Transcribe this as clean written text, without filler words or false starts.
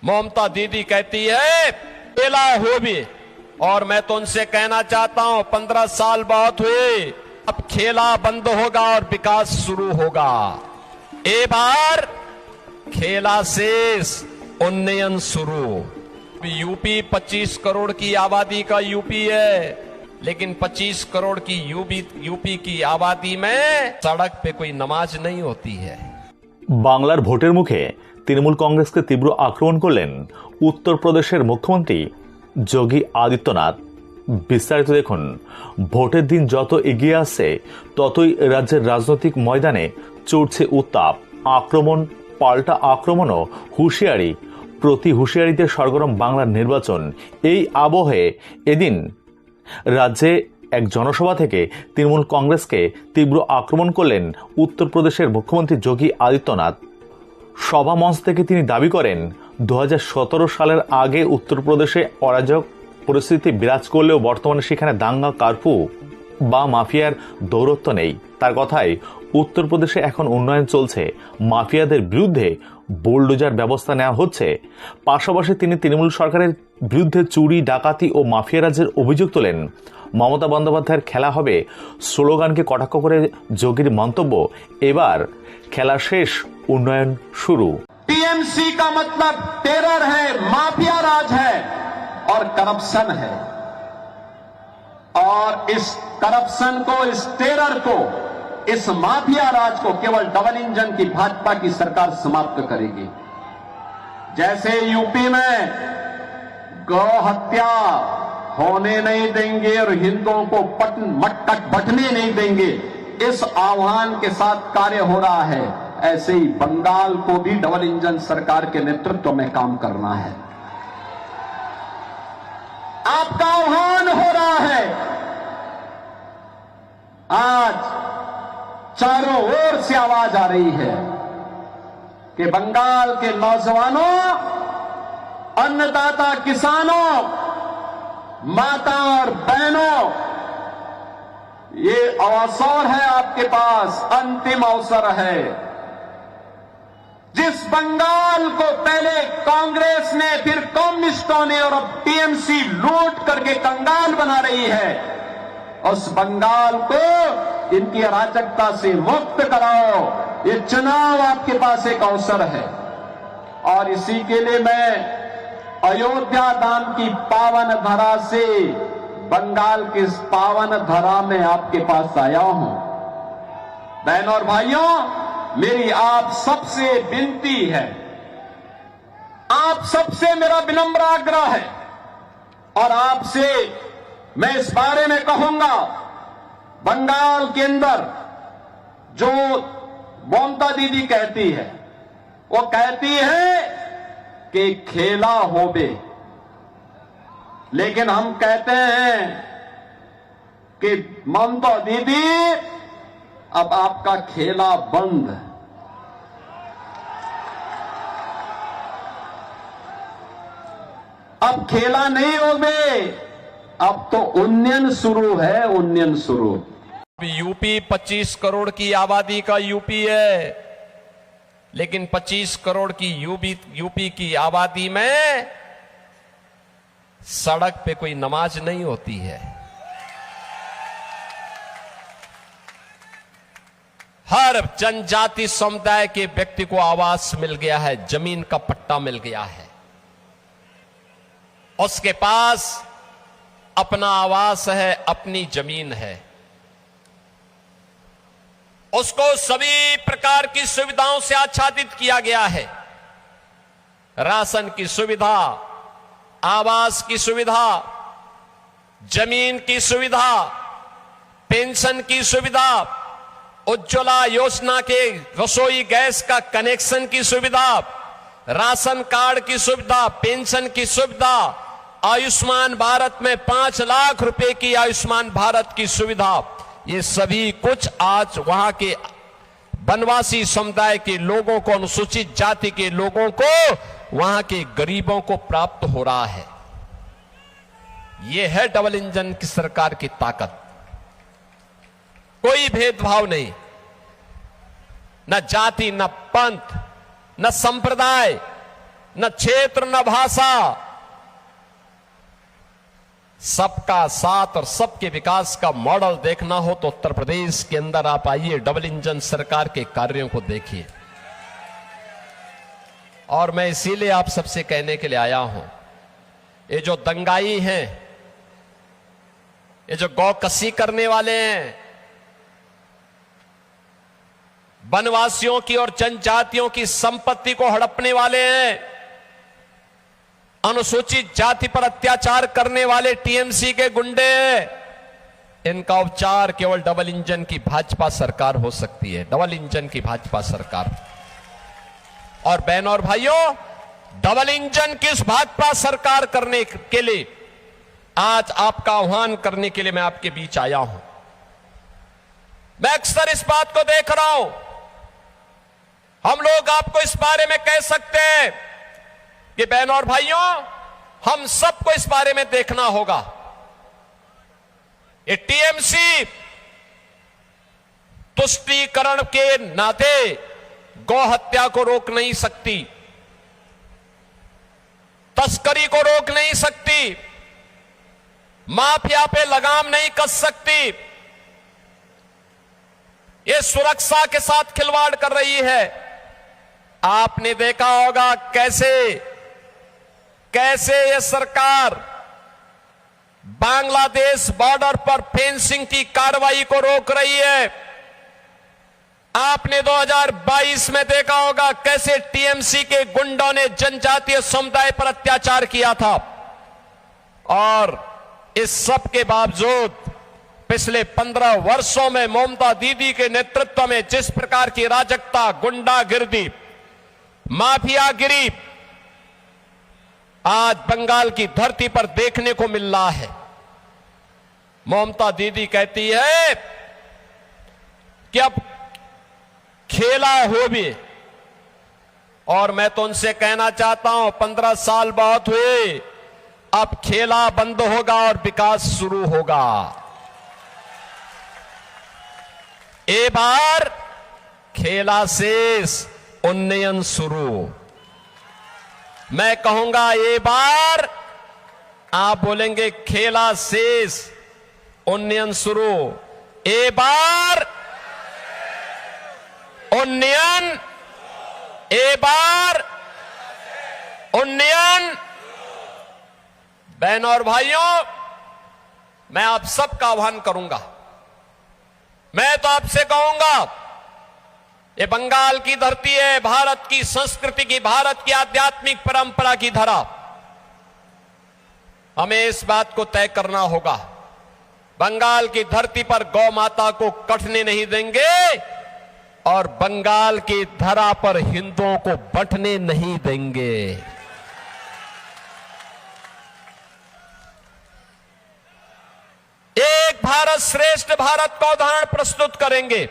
ममता दीदी कहती है खेला हो भी, और मैं तो उनसे कहना चाहता हूं 15 साल बहुत हुए, अब खेला बंद होगा और विकास शुरू होगा। एक बार खेला शेष, उन्नयन शुरू। यूपी 25 करोड़ की आबादी का यूपी है, लेकिन 25 करोड़ की यूपी की आबादी में सड़क पे कोई नमाज नहीं होती है। বাংলার ভোটের মুখে তৃণমূল কংগ্রেসকে তীব্র আক্রমণ করলেন উত্তরপ্রদেশের মুখ্যমন্ত্রী যোগী আদিত্যনাথ। বিস্তারিত দেখুন। ভোটের দিন যত এগিয়ে আসছে ততই রাজ্যের রাজনৈতিক ময়দানে চড়ছে উত্তাপ, আক্রমণ, পাল্টা আক্রমণ ও হুঁশিয়ারি। প্রতি হুঁশিয়ারিতে সরগরম বাংলার নির্বাচন। এই আবহে এদিন রাজ্যে এক জনসভা থেকে তৃণমূল কংগ্রেসকে তীব্র আক্রমণ করলেন উত্তরপ্রদেশের মুখ্যমন্ত্রী যোগী আদিত্যনাথ। সভা মঞ্চ থেকে তিনি দাবি করেন 2017 সালের আগে উত্তরপ্রদেশে অরাজক পরিস্থিতি বিরাজ করলেও বর্তমানে সেখানে দাঙ্গা, কারফিউ বা মাফিয়ার দৌরত্ব নেই। তার কথায় উত্তরপ্রদেশে এখন উন্নয়ন চলছে, মাফিয়াদের বিরুদ্ধে বুলডোজার ব্যবস্থা নেওয়া হচ্ছে। পাশাপাশি তিনি তৃণমূল সরকারের বিরুদ্ধে চুরি, ডাকাতি ও মাফিয়ারাজের অভিযোগ তোলেন। মমতা বন্দ্যোপাধ্যায়ের খেলা হবে স্লোগানকে কটাক্ষ করে যোগীর মন্তব্য, এবার খেলা শেষ, উন্নয়ন শুরু। टीएमसी का मतलब टेरर है, माफिया राज है और करप्शन है, और इस करप्शन को, इस टेरर को, इस माफिया राज को केवल डबल इंजन की भाजपा की सरकार समाप्त करेगी। जैसे यूपी में गौ हत्या होने नहीं देंगे और हिंदुओं को मटक बटने नहीं देंगे, इस आह्वान के साथ कार्य हो रहा है, ऐसे ही बंगाल को भी डबल इंजन सरकार के नेतृत्व में काम करना है। आपका आह्वान हो रहा है। आज चारों ओर से आवाज आ रही है कि बंगाल के नौजवानों, अन्नदाता किसानों, माता और बहनों, ये अवसर है आपके पास, अंतिम अवसर है। जिस बंगाल को पहले कांग्रेस ने, फिर कम्युनिस्टों ने और अब टीएमसी लूट करके कंगाल बना रही है, उस बंगाल को इनकी अराजकता से मुक्त कराओ। ये चुनाव आपके पास एक अवसर है, और इसी के लिए मैं अयोध्या धाम की पावन धरा से बंगाल की इस पावन धरा में आपके पास आया हूं। बहनों और भाइयों, मेरी आप सबसे विनती है, आप सबसे मेरा विनम्र आग्रह है, और आपसे मैं इस बारे में कहूंगा, बंगाल के अंदर जो ममता दीदी कहती है, वो कहती है कि खेला होबे, लेकिन हम कहते हैं कि ममता दीदी अब आपका खेला बंद। अब खेला नहीं होबे, अब तो उन्नयन शुरू है, उन्नयन शुरू। यूपी 25 करोड़ की आबादी का यूपी है, लेकिन 25 करोड़ की यूपी की आबादी में सड़क पे कोई नमाज नहीं होती है। हर जनजाति समुदाय के व्यक्ति को आवास मिल गया है, जमीन का पट्टा मिल गया है, उसके पास अपना आवास है, अपनी जमीन है, उसको सभी प्रकार की सुविधाओं से आच्छादित किया गया है। राशन की सुविधा, आवास की सुविधा, जमीन की सुविधा, पेंशन की सुविधा, उज्ज्वला योजना के रसोई गैस का कनेक्शन की सुविधा, राशन कार्ड की सुविधा, पेंशन की सुविधा, आयुष्मान भारत में 5 लाख रुपए की आयुष्मान भारत की सुविधा, ये सभी कुछ आज वहां के वनवासी समुदाय के लोगों को, अनुसूचित जाति के लोगों को, वहां के गरीबों को प्राप्त हो रहा है। यह है डबल इंजन की सरकार की ताकत। कोई भेदभाव नहीं, न जाति, न पंथ, न संप्रदाय, न क्षेत्र न भाषा, सबका साथ और सबके विकास का मॉडल देखना हो तो उत्तर प्रदेश के अंदर आप आइए, डबल इंजन सरकार के कार्यों को देखिए। और मैं इसीलिए आप सबसे कहने के लिए आया हूं, ये जो दंगाई हैं, ये जो गौ कसी करने वाले हैं, वनवासियों की और जनजातियों की संपत्ति को हड़पने वाले हैं, अनुसूचित जाति पर अत्याचार करने वाले टीएमसी के गुंडे, इनका उपचार केवल डबल इंजन की भाजपा सरकार हो सकती है, डबल इंजन की भाजपा सरकार। और बहनों और भाइयों, डबल इंजन की इस भाजपा सरकार करने के लिए आज आपका आह्वान करने के लिए मैं आपके बीच आया हूं। मैं अक्सर इस बात को देख रहा हूं, हम लोग आपको इस बारे में कह सकते हैं कि बहनों और भाइयों, हम सबको इस बारे में देखना होगा। ये टीएमसी तुष्टीकरण के नाते गौ हत्या को रोक नहीं सकती, तस्करी को रोक नहीं सकती, माफिया पे लगाम नहीं कस सकती, ये सुरक्षा के साथ खिलवाड़ कर रही है। आपने देखा होगा कैसे ये सरकार बांग्लादेश बॉर्डर पर फेंसिंग की कार्रवाई को रोक रही है। आपने 2022 में देखा होगा कैसे टीएमसी के गुंडों ने जनजातीय समुदाय पर अत्याचार किया था। और इस सब के बावजूद पिछले 15 वर्षों में ममता दीदी के नेतृत्व में जिस प्रकार की अराजकता, गुंडागिर्दी, माफियागिरी आज बंगाल की धरती पर देखने को मिल रहा है। ममता दीदी कहती है कि अब खेला हो भी, और मैं तो उनसे कहना चाहता हूं 15 साल बहुत हुए, अब खेला बंद होगा और विकास शुरू होगा। ए बार खेला शेष, उन्नयन शुरू। मैं कहूंगा ए बार, आप बोलेंगे खेला शेष, उन्नयन शुरू। ए बार उन्नयन, ए बार उन्नयन। बहनों और भाइयों, मैं आप सबका आह्वान करूंगा, मैं तो आपसे कहूंगा, ये बंगाल की धरती है, भारत की संस्कृति की, भारत की आध्यात्मिक परंपरा की धरा। हमें इस बात को तय करना होगा, बंगाल की धरती पर गौ माता को कटने नहीं देंगे और बंगाल की धरा पर हिंदुओं को बंटने नहीं देंगे। एक भारत श्रेष्ठ भारत का उदाहरण प्रस्तुत करेंगे।